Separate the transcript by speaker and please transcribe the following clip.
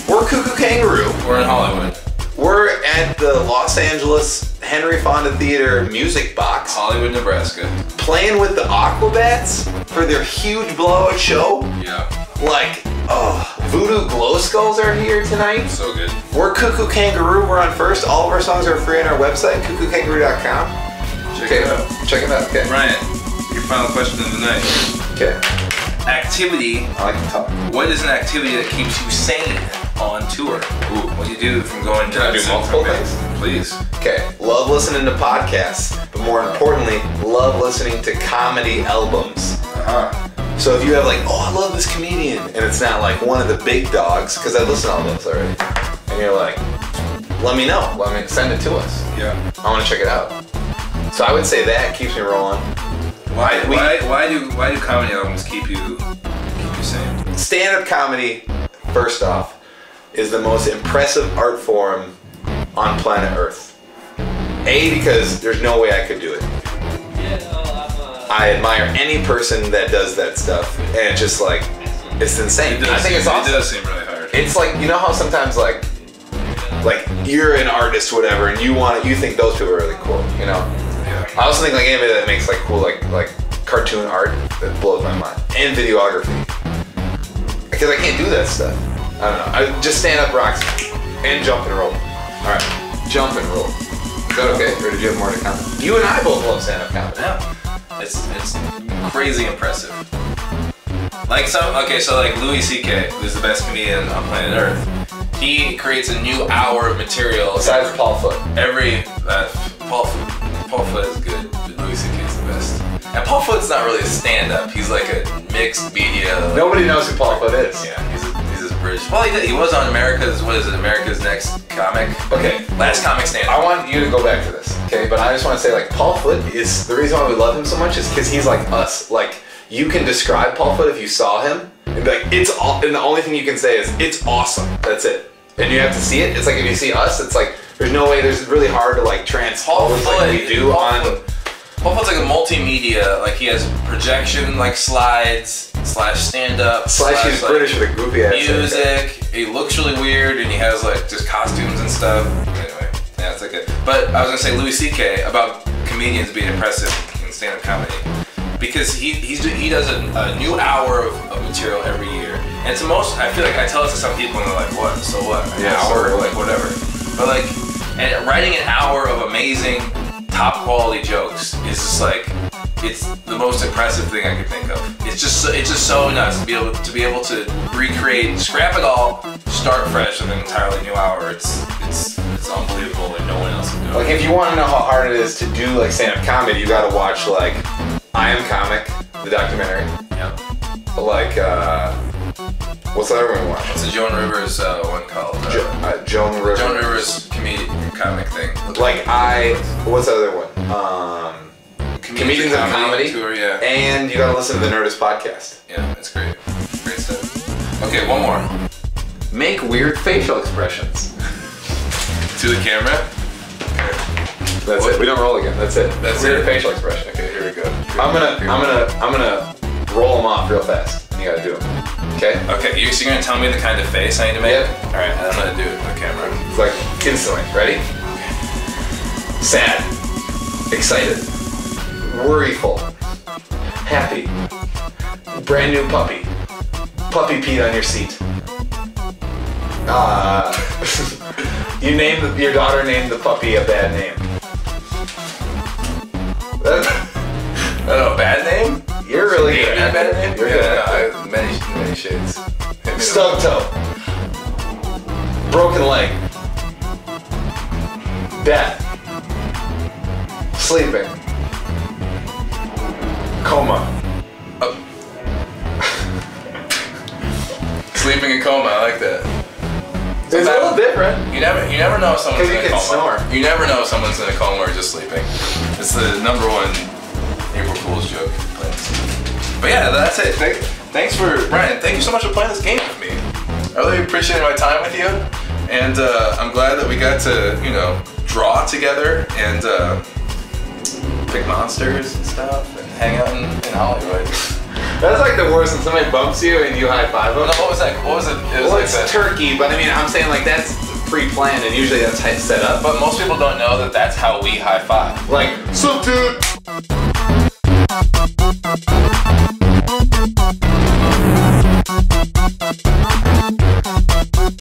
Speaker 1: We're Koo Koo Kanga Roo.
Speaker 2: We're in Hollywood.
Speaker 1: We're at the Los Angeles Henry Fonda Theater Music Box.
Speaker 2: Hollywood, Nebraska.
Speaker 1: Playing with the Aquabats for their huge blowout show.
Speaker 2: Yeah.
Speaker 1: Like, Voodoo Glow Skulls are here tonight.
Speaker 2: So good.
Speaker 1: We're Koo Koo Kanga Roo. We're on First. All of our songs are free on our website, kookookangaroo.com.
Speaker 2: Check it out.
Speaker 1: Check it out, okay.
Speaker 2: Bryan, your final question of the night.
Speaker 1: Okay.
Speaker 2: Activity.
Speaker 1: I like to talk.
Speaker 2: What is an activity that keeps you sane on tour? Ooh, what do you do from going to...
Speaker 1: Can I do multiple things?
Speaker 2: Please.
Speaker 1: Okay. Love listening to podcasts, but more importantly, love listening to comedy albums. So if you have like, oh, I love this comedian, and it's not like one of the big dogs, because I listen to all those already, and you're like, let me know. Send it to us.
Speaker 2: Yeah.
Speaker 1: I want to check it out. So I would say that keeps me rolling.
Speaker 2: Why do comedy albums keep you sane?
Speaker 1: Stand-up comedy, first off, is the most impressive art form on planet Earth. A, because there's no way I could do it. I admire any person that does that stuff, and it's just like, it's insane. I think it's awesome.
Speaker 2: It does seem really hard.
Speaker 1: It's like, you know how sometimes like you're an artist, whatever, and you think those people are really cool, you know?
Speaker 2: Yeah.
Speaker 1: I also think like anybody that makes like cool like cartoon art, that blows my mind, and videography, because I can't do that stuff. I don't know. I just stand up, rocks, and jump and roll. All right, jump and roll. Is that okay, or did you have more to comment? You and I both love stand up comedy.
Speaker 2: Yeah. It's crazy impressive. Like so like Louis C.K., who's the best comedian on planet Earth. He creates a new hour of material.
Speaker 1: Besides Paul Foot.
Speaker 2: Paul Foot is good, but Louis C.K. is the best. And Paul Foot's not really a stand-up. He's like a mixed media.
Speaker 1: Nobody knows who Paul Foot is.
Speaker 2: Yeah, he's a British. Well, he was on America's Next Comic.
Speaker 1: Okay,
Speaker 2: Last Comic Stand.
Speaker 1: I want you to go back to this, okay? But I just want to say, like, Paul Foot is the reason why we love him so much is because he's like us. Like, you can describe Paul Foot if you saw him, and be like, and the only thing you can say is, it's awesome. That's it. And you have to see it. It's like if you see us, it's like there's no way. There's really hard to like transpose like we do on.
Speaker 2: Paul Foot's like a multimedia. Like he has projection, like slides / stand-up.
Speaker 1: He's
Speaker 2: like,
Speaker 1: British with a goofy ass.
Speaker 2: Music. He looks really weird, and he has like just costumes and stuff. Anyway, yeah, it's like a. But I was gonna say Louis C.K. about comedians being impressive in stand-up comedy. Because he does a new hour of material every year, and it's the most. I feel like I tell it to some people and they're like, "What? So what? An hour? Like whatever." But like, and writing an hour of amazing, top quality jokes is just like, it's the most impressive thing I could think of. It's just so nuts to be able to recreate, scrap it all, start fresh with an entirely new hour. It's unbelievable, and no one else can do it.
Speaker 1: Like if you want to know how hard it is to do like stand-up comedy, you got to watch like I Am Comic, the documentary.
Speaker 2: Yep.
Speaker 1: Like, what's the other one we watched?
Speaker 2: It's a Joan Rivers one called
Speaker 1: Joan Rivers.
Speaker 2: Joan Rivers comic thing.
Speaker 1: Like what's the other one? Comedians of Comedy.
Speaker 2: Tour, yeah.
Speaker 1: And you gotta listen to the Nerdist podcast.
Speaker 2: Yeah, it's great. Great stuff. Okay, one more.
Speaker 1: Make weird facial expressions.
Speaker 2: To the camera.
Speaker 1: That's it. We don't roll again. That's it.
Speaker 2: That's
Speaker 1: weird
Speaker 2: it.
Speaker 1: Facial expression. Okay, here we go. I'm gonna roll them off real fast. And you gotta do them. Okay?
Speaker 2: Okay, so you're gonna tell me the kind of face I need to make?
Speaker 1: Yep.
Speaker 2: Alright, I'm gonna do it for the camera.
Speaker 1: It's like instantly. Ready? Sad. Excited. Worryful. Happy. Brand new puppy. Puppy peed on your seat. Your daughter named the puppy a bad name.
Speaker 2: A bad name?
Speaker 1: You're really good at
Speaker 2: bad name?
Speaker 1: You're good at
Speaker 2: many shades.
Speaker 1: Stub toe. Broken leg. Death. Sleeping. Coma.
Speaker 2: Sleeping in coma, I like that.
Speaker 1: It's a little different.
Speaker 2: You never know if someone's in a coma.
Speaker 1: Snore.
Speaker 2: You never know if someone's in a coma or just sleeping. It's the #1 April Fool's joke. But yeah, that's it. Thanks for Bryan. Thank you so much for playing this game with me. I really appreciated my time with you, and I'm glad that we got to draw together and pick monsters and stuff and hang out in Hollywood.
Speaker 1: That's like the worst when somebody bumps you and you high five them.
Speaker 2: No, what was that? What was it? It was like
Speaker 1: it's turkey, but I mean, I'm saying like that's pre-planned, and usually that's how it's set up.
Speaker 2: But most people don't know that that's how we high five.
Speaker 1: Like, sup, dude?